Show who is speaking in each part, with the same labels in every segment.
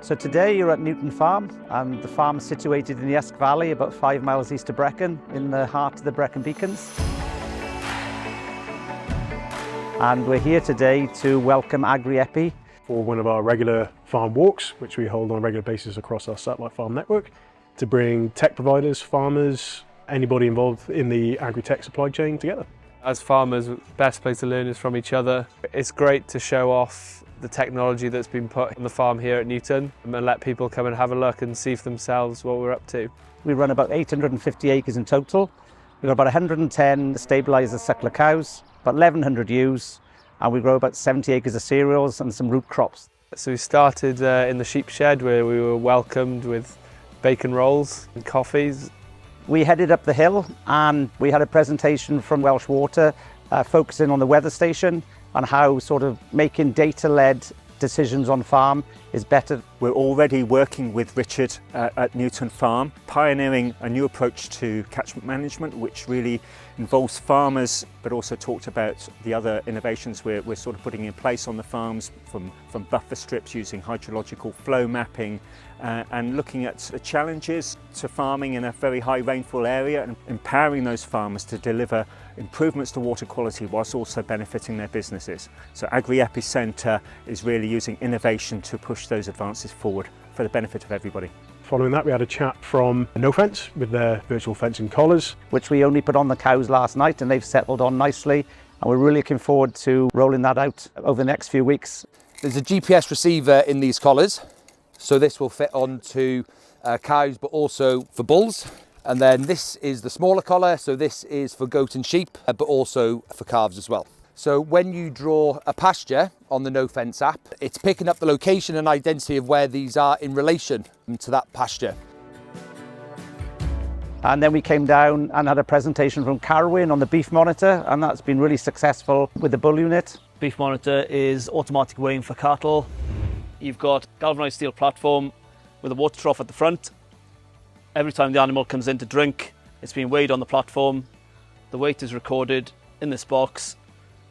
Speaker 1: So today you're at Newton Farm, and the farm is situated in the Usk Valley, about 5 miles east of Brecon, in the heart of the Brecon Beacons. And we're here today to welcome Agri-EPI
Speaker 2: for one of our regular farm walks, which we hold on a regular basis across our satellite farm network, to bring tech providers, farmers, anybody involved in the agri-tech supply chain together.
Speaker 3: As farmers, the best place to learn is from each other. It's great to show off the technology that's been put on the farm here at Newton and let people come and have a look and see for themselves what we're up to.
Speaker 1: We run about 850 acres in total. We've got about 110 stabilised suckler cows, about 1,100 ewes, and we grow about 70 acres of cereals and some root crops.
Speaker 3: So we started in the sheep shed, where we were welcomed with bacon rolls and coffees.
Speaker 1: We headed up the hill and we had a presentation from Welsh Water focusing on the weather station and how sort of making data-led decisions on farm is better.
Speaker 4: We're already working with Richard at Newton Farm, pioneering a new approach to catchment management, which really involves farmers, but also talked about the other innovations we're sort of putting in place on the farms, from buffer strips using hydrological flow mapping, and looking at the challenges to farming in a very high rainfall area and empowering those farmers to deliver improvements to water quality whilst also benefiting their businesses. So Agri-EPI Centre is really using innovation to push those advances forward for the benefit of everybody.
Speaker 2: Following that, we had a chat from No Fence with their virtual fencing collars,
Speaker 1: which we only put on the cows last night, and they've settled on nicely, and we're really looking forward to rolling that out over the next few weeks.
Speaker 5: There's a GPS receiver in these collars, so this will fit onto cows but also for bulls. And then this is the smaller collar, so this is for goat and sheep, but also for calves as well. So when you draw a pasture on the No Fence app, it's picking up the location and identity of where these are in relation to that pasture.
Speaker 1: And then we came down and had a presentation from Carwyn on the beef monitor, and that's been really successful with the bull unit.
Speaker 6: Beef monitor is automatic weighing for cattle. You've got galvanised steel platform with a water trough at the front. Every time the animal comes in to drink, it's being weighed on the platform. The weight is recorded in this box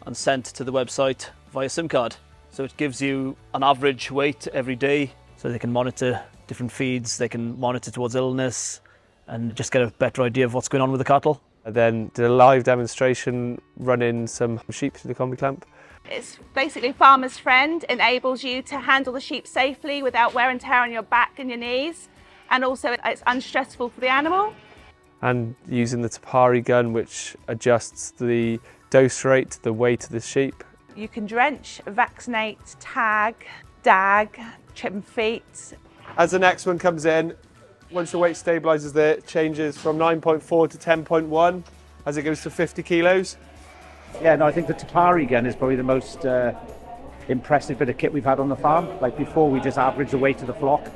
Speaker 6: and sent to the website via SIM card. So it gives you an average weight every day, so they can monitor different feeds, they can monitor towards illness and just get a better idea of what's going on with the cattle.
Speaker 3: I then did a live demonstration running some sheep through the combi clamp.
Speaker 7: It's basically farmer's friend, enables you to handle the sheep safely without wear and tear on your back and your knees, and also it's unstressful for the animal.
Speaker 3: And using the Te Pari gun, which adjusts the dose rate, the weight of the sheep.
Speaker 7: You can drench, vaccinate, tag, dag, trim feet.
Speaker 3: As the next one comes in, once the weight stabilises there, it changes from 9.4 to 10.1 as it goes to 50 kilos.
Speaker 1: Yeah, no, I think the Te Pari gun is probably the most impressive bit of kit we've had on the farm. Like before, we just averaged the weight of the flock,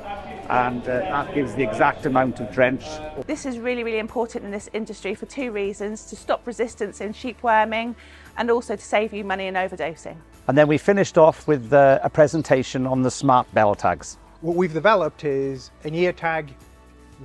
Speaker 1: and that gives the exact amount of drench.
Speaker 7: This is really, really important in this industry for two reasons: to stop resistance in sheep worming and also to save you money in overdosing.
Speaker 1: And then we finished off with a presentation on the smart bell tags.
Speaker 8: What we've developed is an ear tag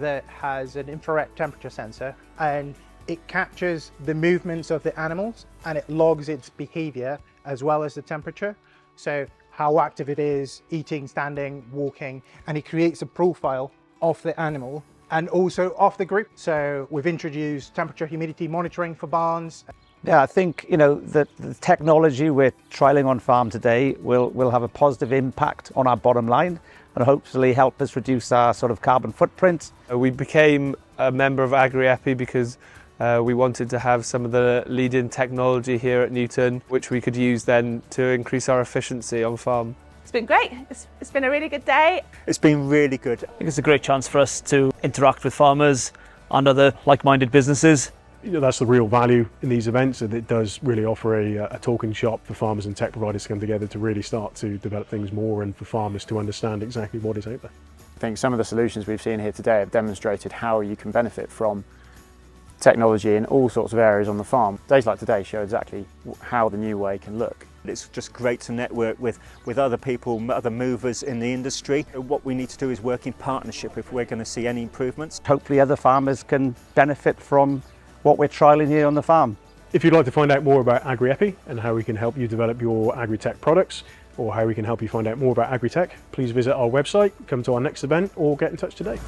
Speaker 8: that has an infrared temperature sensor, and it captures the movements of the animals and it logs its behavior as well as the temperature. So how active it is, eating, standing, walking, and it creates a profile of the animal and also of the group. So we've introduced temperature humidity monitoring for barns.
Speaker 1: Yeah, I think, you know, the technology we're trialling on farm today will have a positive impact on our bottom line and hopefully help us reduce our sort of carbon footprint.
Speaker 3: We became a member of Agri-EPI because we wanted to have some of the leading technology here at Newton, which we could use then to increase our efficiency on farm.
Speaker 7: It's been great. It's been a really good day.
Speaker 4: It's been really good.
Speaker 6: I think it's a great chance for us to interact with farmers and other like-minded businesses.
Speaker 2: You know, that's the real value in these events, and it does really offer a talking shop for farmers and tech providers to come together to really start to develop things more and for farmers to understand exactly what is out there.
Speaker 9: I think some of the solutions we've seen here today have demonstrated how you can benefit from technology in all sorts of areas on the farm. Days like today show exactly how the new way can look.
Speaker 4: It's just great to network with other people, other movers in the industry. What we need to do is work in partnership if we're going to see any improvements.
Speaker 1: Hopefully other farmers can benefit from what we're trialling here on the farm.
Speaker 2: If you'd like to find out more about Agri-EPI and how we can help you develop your agri-tech products, or how we can help you find out more about Agri-Tech, please visit our website, come to our next event, or get in touch today.